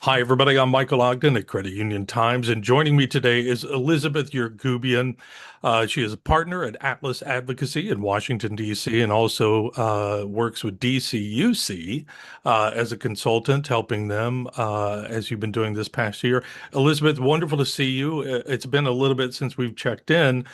Hi, everybody. I'm Michael Ogden at Credit Union Times, and joining me today is Elizabeth Eurgubian. She is a partner at Atlas Advocacy in Washington, D.C., and also works with DCUC as a consultant, helping them as you've been doing this past year. Elizabeth, wonderful to see you. It's been a little bit since we've checked in,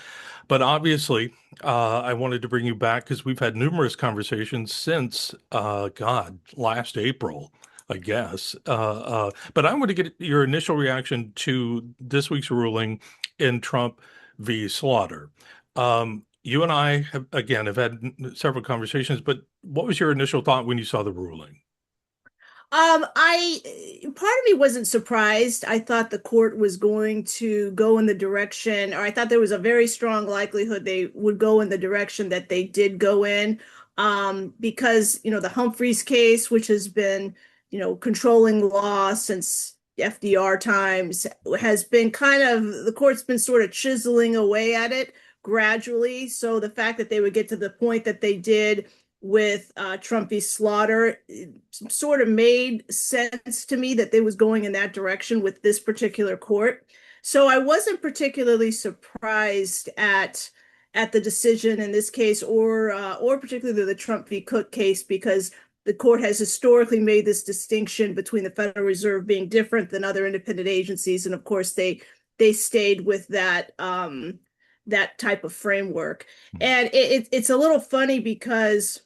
but obviously, I wanted to bring you back because we've had numerous conversations since, last April. I guess. But I want to get your initial reaction to this week's ruling in Trump v. Slaughter. You and I have had several conversations, but what was your initial thought when you saw the ruling? I part of me wasn't surprised. I thought the court was going to go in the direction, or I thought there was a very strong likelihood they would go in the direction that they did go in. Because, the Humphreys case, which has been, controlling law since FDR times, has been the court's been sort of chiseling away at it gradually. So the fact that they would get to the point that they did with Trump v. Slaughter sort of made sense to me that they was going in that direction with this particular court. So I wasn't particularly surprised at the decision in this case, or particularly the Trump v. Cook case, because the court has historically made this distinction between the Federal Reserve being different than other independent agencies, and of course they stayed with that type of framework. And it's a little funny because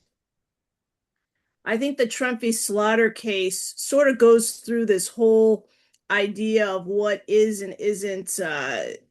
I think the Trump v. Slaughter case sort of goes through this whole idea of what is and isn't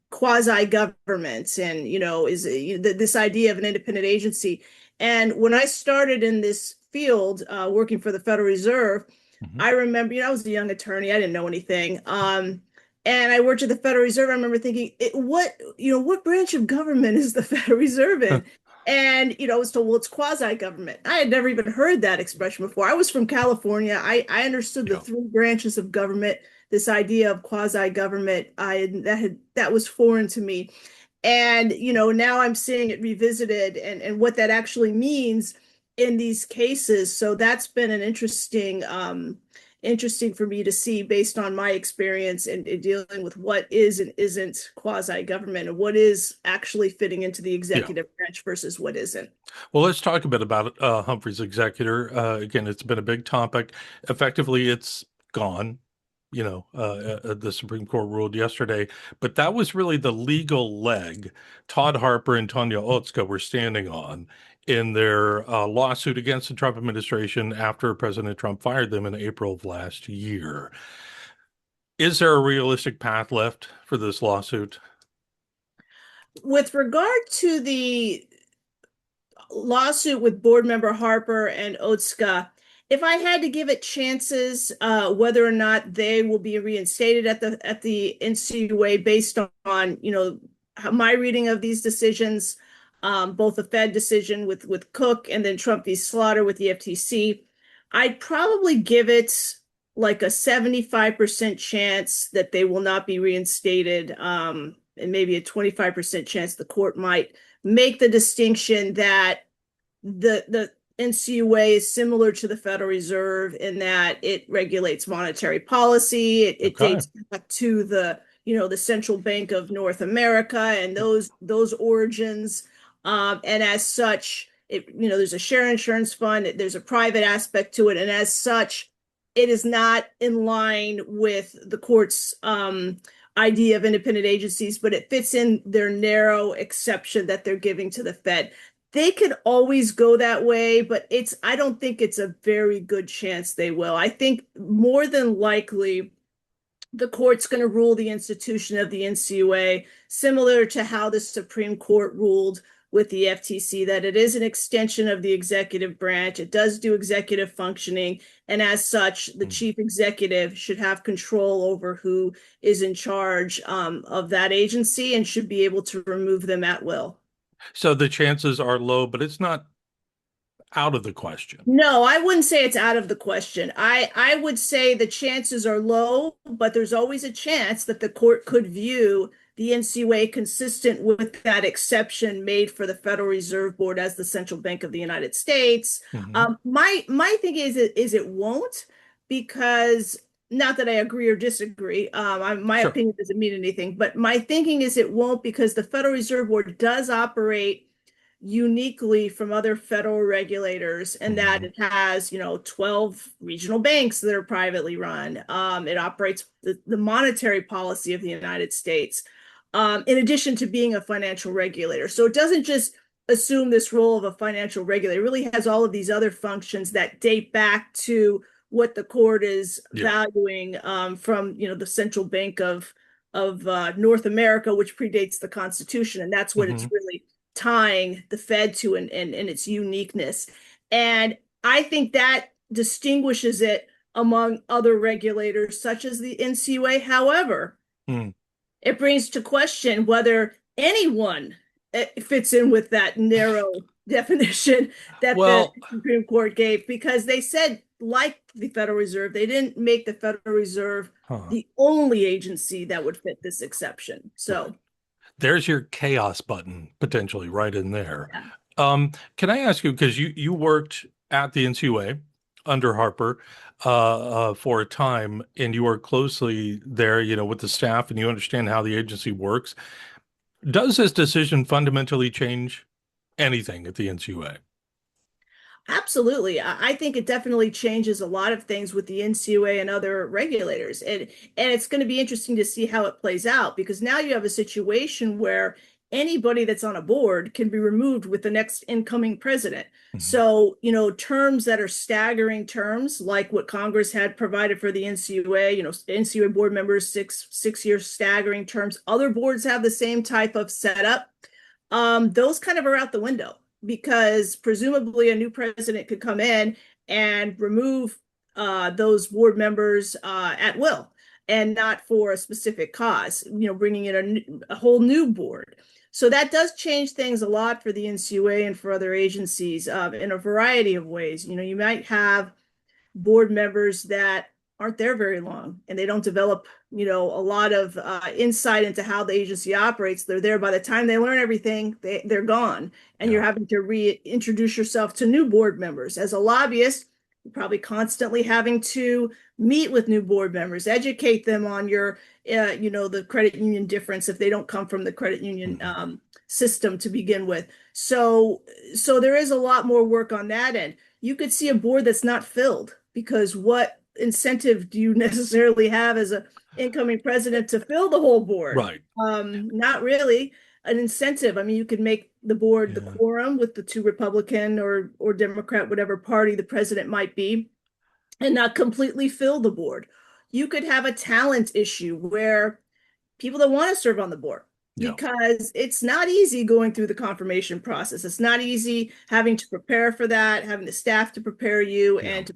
quasi-government, and is this idea of an independent agency. And when I started in this field, working for the Federal Reserve, Mhm. I remember, I was a young attorney, I didn't know anything. And I worked at the Federal Reserve. I remember thinking, what branch of government is the Federal Reserve in? And, it's told, well, it's quasi-government. I had never even heard that expression before. I was from California. I understood the Yeah. three branches of government. This idea of quasi-government, that was foreign to me. And, now I'm seeing it revisited, and what that actually means in these cases. So that's been an interesting for me to see, based on my experience in dealing with what is and isn't quasi-government, and what is actually fitting into the Yeah. executive branch versus what isn't. Well, let's talk a bit about Humphrey's executor. Again, it's been a big topic. Effectively, it's gone. The Supreme Court ruled yesterday, but that was really the legal leg Todd Harper and Tanya Otska were standing on in their lawsuit against the Trump administration after President Trump fired them in April of last year. Is there a realistic path left for this lawsuit? With regard to the lawsuit with board member Harper and Otska, if I had to give it chances, whether or not they will be reinstated at the NCUA based on my reading of these decisions, both the Fed decision with Cook and then Trump v. Slaughter with the FTC, I'd probably give it like a 75% chance that they will not be reinstated, and maybe a 25% chance the court might make the distinction that the NCUA is similar to the Federal Reserve in that it regulates monetary policy. It Okay. dates back to the Central Bank of North America and those origins. And as such, there's a share insurance fund. There's a private aspect to it, and as such, it is not in line with the court's idea of independent agencies, but it fits in their narrow exception that they're giving to the Fed. They could always go that way, but I don't think it's a very good chance they will. I think more than likely the court's going to rule the institution of the NCUA similar to how the Supreme Court ruled with the FTC, that it is an extension of the executive branch. It does do executive functioning, and as such, the chief executive should have control over who is in charge of that agency, and should be able to remove them at will. So the chances are low, but it's not out of the question. No, I wouldn't say it's out of the question. I would say the chances are low, but there's always a chance that the court could view the NCUA consistent with that exception made for the Federal Reserve Board as the central bank of the United States. Mhm. My thing is it won't, because not that I agree or disagree. My Sure. opinion doesn't mean anything, but my thinking is it won't, because the Federal Reserve Board does operate uniquely from other federal regulators, and that Hmm. it has, 12 regional banks that are privately run. It operates the monetary policy of the United States, in addition to being a financial regulator. So it doesn't just assume this role of a financial regulator. It really has all of these other functions that date back to what the court is Yeah. valuing, from the central bank of North America, which predates the Constitution, and that's what it's Hmm. really tying the Fed to, and its uniqueness. And I think that distinguishes it among other regulators, such as the NCUA. However, Mm. it brings to question whether anyone fits in with that narrow definition that the Well, Supreme Court gave, because they said, like the Federal Reserve, they didn't make the Federal Reserve huh, the only agency that would fit this exception. right. So, There's your chaos button potentially right in there. yeah. Can I ask you, because you worked at the NCUA under Harper for a time, and you work closely there, with the staff, and you understand how the agency works. Does this decision fundamentally change anything at the NCUA? Absolutely. I think it definitely changes a lot of things with the NCUA and other regulators. And it's going to be interesting to see how it plays out, because now you have a situation where anybody that's on a board can be removed with the next incoming president. Mhm. So, terms that are staggering terms, like what Congress had provided for the NCUA, NCUA board members, six-year staggering terms. Other boards have the same type of setup. Those kind of are out the window, because presumably a new president could come in and remove those board members at will, and not for a specific cause, bringing in a whole new board. So that does change things a lot for the NCUA and for other agencies, in a variety of ways. You might have board members that aren't there very long, and they don't develop a lot of insight into how the agency operates. They're there, by the time they learn everything, they're gone, and you're Yeah. having to reintroduce yourself to new board members. As a lobbyist, you're probably constantly having to meet with new board members, educate them on your the credit union difference if they don't come from the credit union Mhm. system to begin with. So there is a lot more work on that end. You could see a board that's not filled, because what incentive do you necessarily have as a incoming president to fill the whole board? Right. Not really an incentive. I mean, you could make the board the Yeah. quorum with the two Republican or Democrat, whatever party the president might be, and not completely fill the board. You could have a talent issue where people that want to serve on the board, Yeah. because it's not easy going through the confirmation process. It's not easy having to prepare for that, having the staff to prepare you, Yeah. and to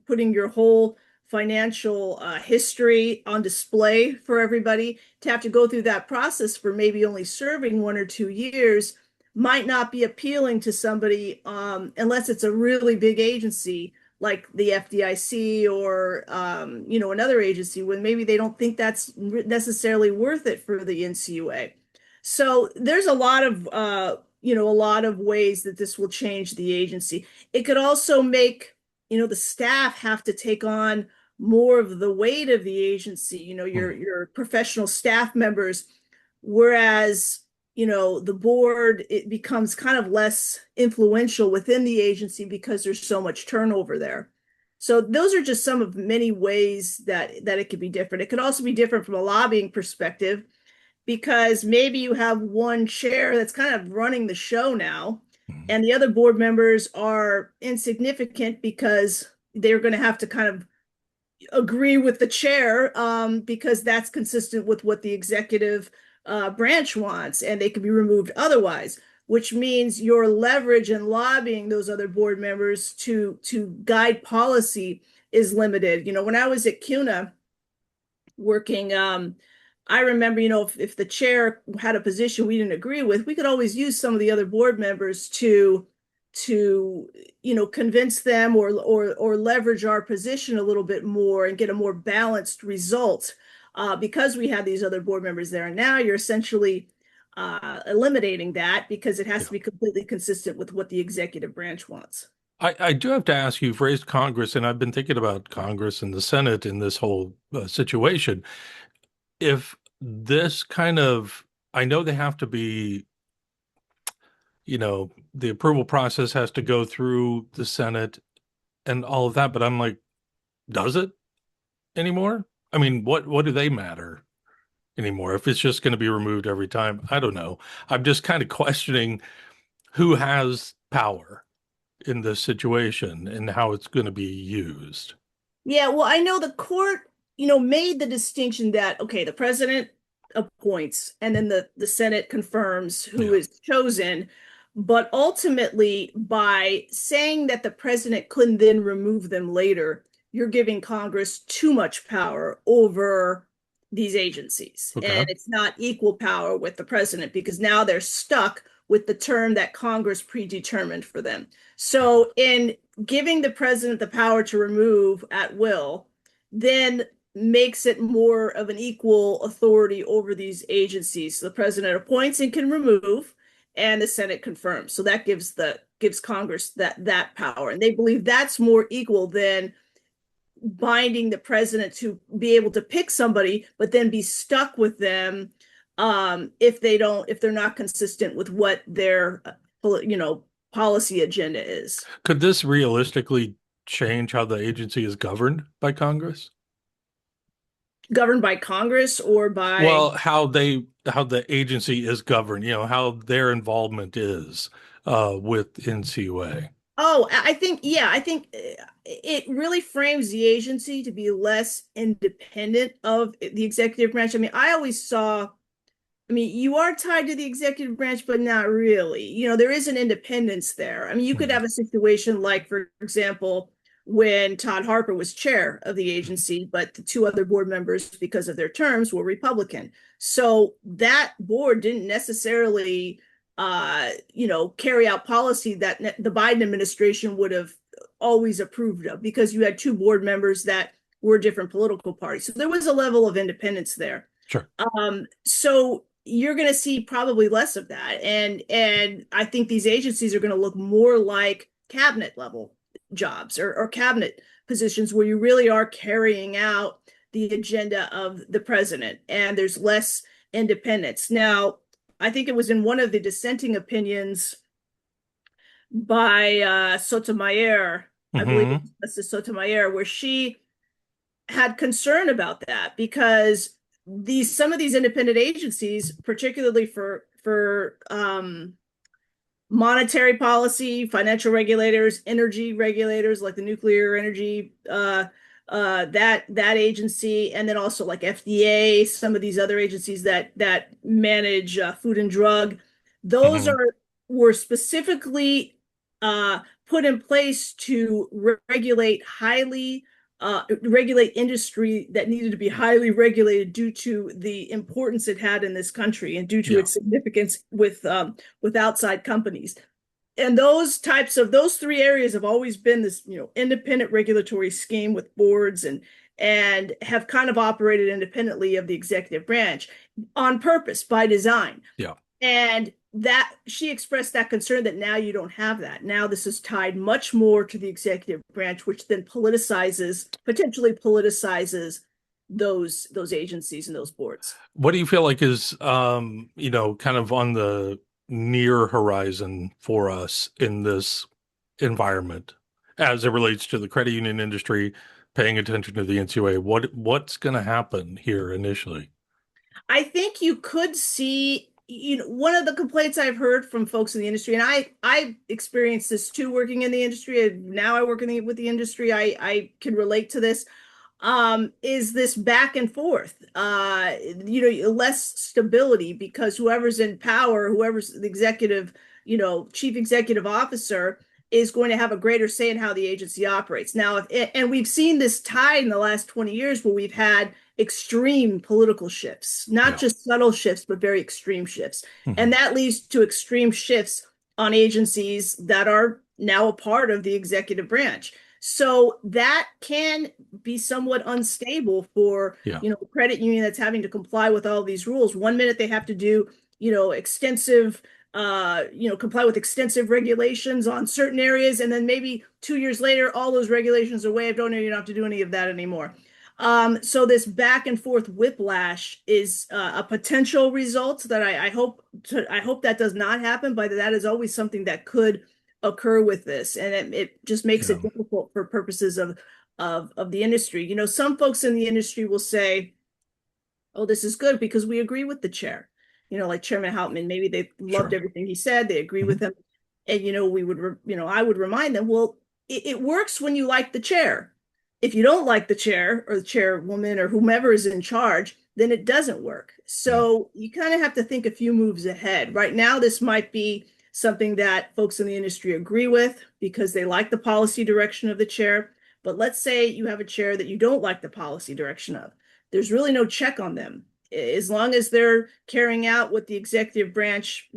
putting your whole financial history on display for everybody. To have to go through that process for maybe only serving 1 or 2 years might not be appealing to somebody, unless it's a really big agency like the FDIC, or another agency, when maybe they don't think that's necessarily worth it for the NCUA. So there's a lot of ways that this will change the agency. It could also make the staff have to take on more of the weight of the agency. Mm. Your professional staff members, whereas the board, it becomes kind of less influential within the agency because there's so much turnover there. So those are just some of many ways that it could be different. It could also be different from a lobbying perspective, because maybe you have one chair that's kind of running the show now, Mhm. and the other board members are insignificant because they're going to have to kind of agree with the chair, because that's consistent with what the executive branch wants, and they can be removed otherwise, which means your leverage in lobbying those other board members to guide policy is limited. When I was at CUNA working, I remember, if the chair had a position we didn't agree with, we could always use some of the other board members to convince them, or leverage our position a little bit more and get a more balanced result, because we had these other board members there. And now you're essentially eliminating that, because it has Yeah. to be completely consistent with what the executive branch wants. I do have to ask, you've raised Congress, and I've been thinking about Congress and the Senate in this whole situation. If this kind of, I know they have to be, the approval process has to go through the Senate and all of that, but I'm like, does it anymore? I mean, what do they matter anymore if it's just going to be removed every time? I don't know. I'm just kind of questioning who has power in this situation and how it's going to be used. Yeah, well, I know the court, made the distinction that, okay, the president appoints and then the Senate confirms who Yeah. is chosen. But ultimately, by saying that the president couldn't then remove them later, you're giving Congress too much power over these agencies. Okay. And it's not equal power with the president because now they're stuck with the term that Congress predetermined for them. So, in giving the president the power to remove at will, then makes it more of an equal authority over these agencies. So the president appoints and can remove, and the Senate confirms. So that gives Congress that power, and they believe that's more equal than binding the president to be able to pick somebody, but then be stuck with them if they're not consistent with what their policy agenda is. Could this realistically change how the agency is governed by Congress? Governed by Congress or by Well, how the agency is governed, how their involvement is with NCUA. Oh, I think, yeah, I think it really frames the agency to be less independent of the executive branch. I mean, you are tied to the executive branch, but not really. There is an independence there. I mean, you could Mhm. have a situation like, for example, when Todd Harper was chair of the agency, but the two other board members, because of their terms, were Republican. So that board didn't necessarily carry out policy that the Biden administration would have always approved of because you had two board members that were different political parties. So there was a level of independence there. Sure. So you're going to see probably less of that, and I think these agencies are going to look more like cabinet level jobs or cabinet positions where you really are carrying out the agenda of the president, and there's less independence. Now, I think it was in one of the dissenting opinions by Sotomayor, I believe it Hmm. was Justice Sotomayor, where she had concern about that because some of these independent agencies, particularly for monetary policy, financial regulators, energy regulators like the nuclear energy that agency, and then also like FDA, some of these other agencies that manage food and drug. Those Hmm. are were specifically put in place to regulate industry that needed to be highly regulated due to the importance it had in this country and due to Yeah. its significance with outside companies. And those three areas have always been this, independent regulatory scheme with boards and have kind of operated independently of the executive branch on purpose by design. Yeah. And that she expressed that concern that now you don't have that. Now this is tied much more to the executive branch, which then potentially politicizes those agencies and those boards. What do you feel like is, kind of on the near horizon for us in this environment as it relates to the credit union industry, paying attention to the NCUA? What's going to happen here initially? I think you could see, one of the complaints I've heard from folks in the industry, and I experienced this too working in the industry. Now I work with the industry. I can relate to this. Is this back and forth? Less stability because whoever's in power, whoever's the executive, chief executive officer, is going to have a greater say in how the agency operates. Now, and we've seen this tide in the last 20 years where we've had extreme political shifts, not Yeah. just subtle shifts, but very extreme shifts. And Hmm. that leads to extreme shifts on agencies that are now a part of the executive branch. So that can be somewhat unstable for, Yeah. a credit union that's having to comply with all these rules. One minute they have to do, extensive comply with extensive regulations on certain areas, and then maybe 2 years later, all those regulations are waived. Oh no, you don't have to do any of that anymore. So this back and forth whiplash is a potential result that I hope that does not happen, but that is always something that could occur with this, and it just makes Yeah. it difficult for purposes of the industry. Some folks in the industry will say, "Oh, this is good because we agree with the chair." Like Chairman Houtman, maybe they loved Sure. everything he said, they agree with Hmm. him, and I would remind them, well, it works when you like the chair. If you don't like the chair or the chairwoman or whomever is in charge, then it doesn't work. Yeah. So you kind of have to think a few moves ahead. Right now, this might be something that folks in the industry agree with because they like the policy direction of the chair. But let's say you have a chair that you don't like the policy direction of. There's really no check on them. As long as they're carrying out what the executive branch,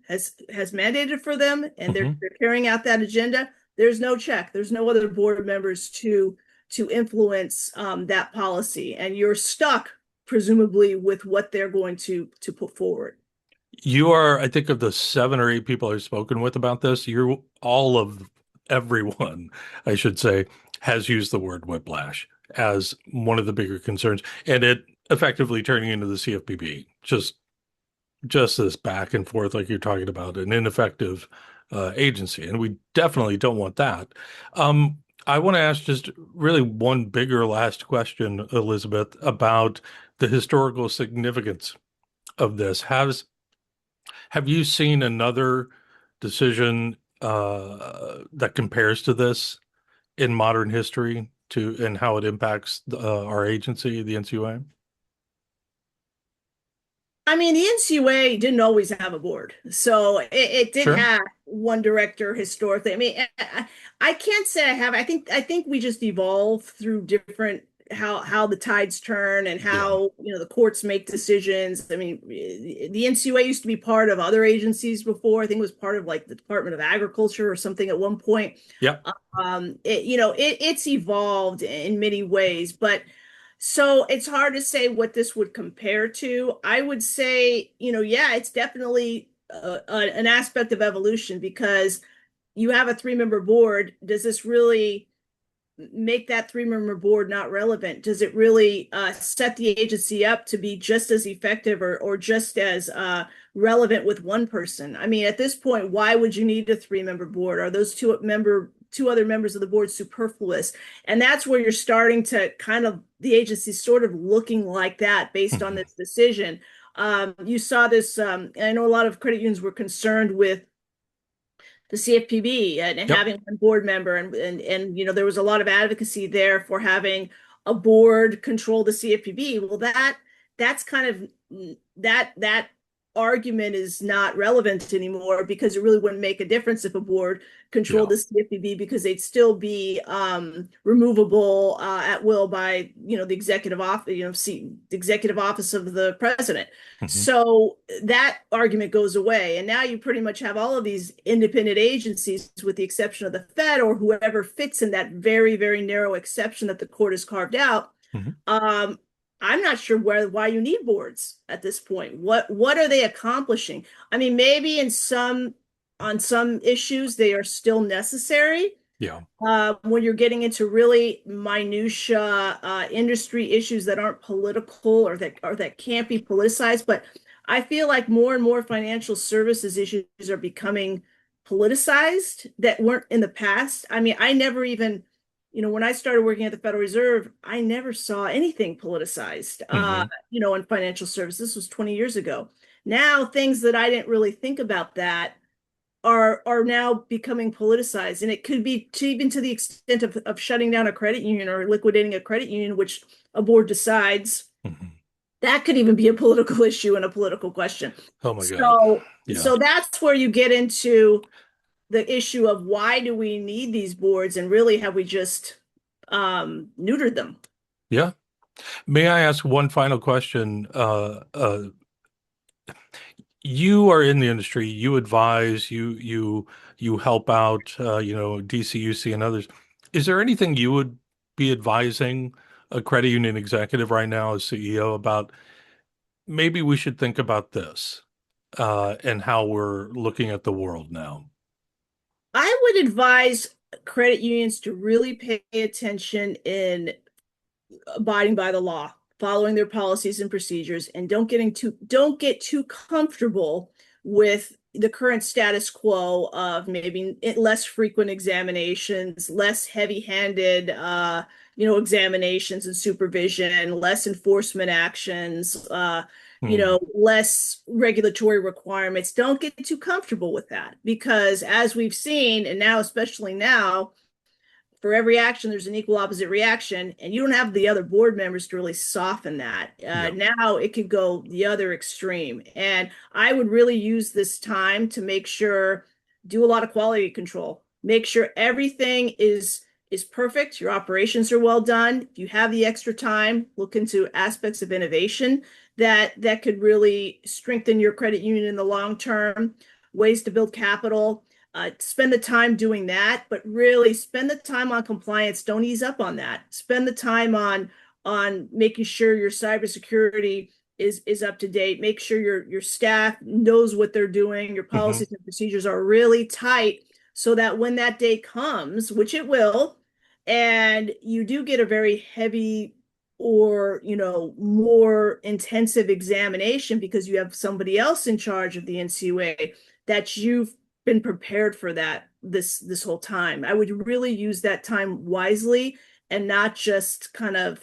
has mandated for them, and they're, Hmm. they're carrying out that agenda, there's no check. There's no other board members to influence that policy, and you're stuck presumably with what they're going to put forward. You are, I think, of the 7 or 8 people I've spoken with about this, you're all of everyone, I should say, has used the word whiplash as one of the bigger concerns, and it effectively turning into the CFPB, just this back and forth, like you're talking about, an ineffective agency, and we definitely don't want that. I want to ask just really one bigger last question, Elizabeth, about the historical significance of this. Have you seen another decision that compares to this in modern history to and how it impacts our agency, the NCUA? I mean, the NCUA didn't always have a board, so it did Sure. have one director historically. I mean, I can't say I have. I think we just evolve through different how the tides turn and Yeah. how the courts make decisions. I mean, the NCUA used to be part of other agencies before. I think it was part of like the Department of Agriculture or something at one point. Yep. It's evolved in many ways, but so it's hard to say what this would compare to. I would say, yeah, it's definitely an aspect of evolution because you have a three-member board. Does this really make that three-member board not relevant? Does it really set the agency up to be just as effective or just as relevant with one person? I mean, at this point, why would you need a three-member board? Are those two other members of the board superfluous? And that's where you're starting to kind of the agency sort of looking like that based on Hmm. this decision. You saw this. I know a lot of credit unions were concerned with the CFPB and Yep. having one board member, and there was a lot of advocacy there for having a board control the CFPB. Well, that's kind of that argument is not relevant anymore because it really wouldn't make a difference if a board controlled Yeah. the CFPB because they'd still be removable at will by the executive office, the executive office of the president. Hmm. So that argument goes away. And now you pretty much have all of these independent agencies, with the exception of the Fed or whoever fits in that very, very narrow exception that the court has carved out. Hmm. Um, I'm not sure why you need boards at this point. What are they accomplishing? I mean, maybe on some issues they are still necessary, Yeah. when you're getting into really minutia industry issues that aren't political or that can't be politicized. But I feel like more and more financial services issues are becoming politicized that weren't in the past. I mean, I never even, when I started working at the Federal Reserve, I never saw anything politicized, Hmm. in financial services. This was 20 years ago. Now, things that I didn't really think about that are now becoming politicized, and it could be even to the extent of shutting down a credit union or liquidating a credit union, which a board decides. Hmm. That could even be a political issue and a political question. Oh my God. So Yeah. so that's where you get into the issue of why do we need these boards, and really have we just neutered them? Yeah. May I ask one final question? You are in the industry, you advise, you help out, DCUC and others. Is there anything you would be advising a credit union executive right now as CEO about maybe we should think about this? and how we're looking at the world now? I would advise credit unions to really pay attention in abiding by the law, following their policies and procedures, and don't get too comfortable with the current status quo of maybe less frequent examinations, less heavy-handed examinations and supervision, less enforcement actions, Hmm. less regulatory requirements. Don't get too comfortable with that because as we've seen, and now especially now, for every action, there's an equal opposite reaction, and you don't have the other board members to really soften that. Yeah. Now it could go the other extreme. And I would really use this time to make sure, do a lot of quality control, make sure everything is perfect. Your operations are well done. If you have the extra time, look into aspects of innovation that could really strengthen your credit union in the long term, ways to build capital, spend the time doing that, but really spend the time on compliance. Don't ease up on that. Spend the time on making sure your cybersecurity is up to date. Make sure your staff knows what they're doing. Your Hmm. policies and procedures are really tight so that when that day comes, which it will, and you do get a very heavy or more intensive examination because you have somebody else in charge of the NCUA, that you've been prepared for that this whole time. I would really use that time wisely and not just kind of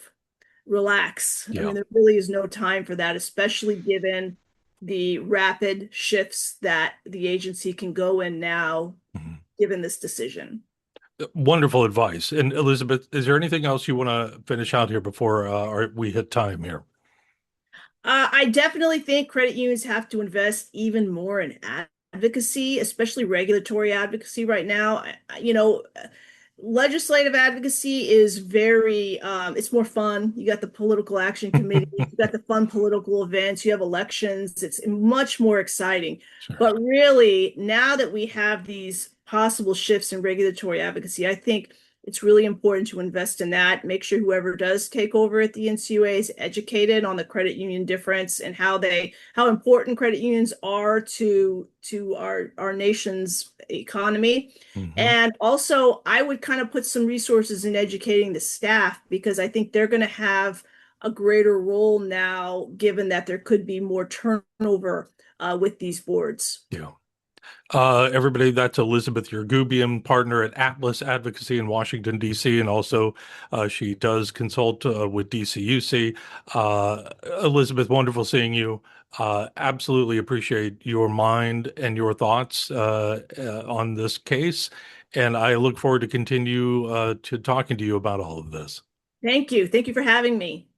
relax. I Yeah. mean, there really is no time for that, especially given the rapid shifts that the agency can go in now, Mhm. given this decision. Wonderful advice. And Elizabeth, is there anything else you want to finish out here before we hit time here? I definitely think credit unions have to invest even more in advocacy, especially regulatory advocacy right now. Legislative advocacy is very, it's more fun. You got the political action committee, you got the fun political events, you have elections. It's much more exciting. Sure. But really, now that we have these possible shifts in regulatory advocacy, I think it's really important to invest in that. Make sure whoever does take over at the NCUA is educated on the credit union difference and how important credit unions are to our nation's economy. Hmm. And also, I would kind of put some resources in educating the staff because I think they're going to have a greater role now, given that there could be more turnover with these boards. Yeah. Everybody, that's Elizabeth Eurgubian, partner at Atlas Advocacy in Washington, D.C., and also she does consult with DCUC. Elizabeth, wonderful seeing you. Absolutely appreciate your mind and your thoughts on this case, and I look forward to continue to talking to you about all of this. Thank you. Thank you for having me.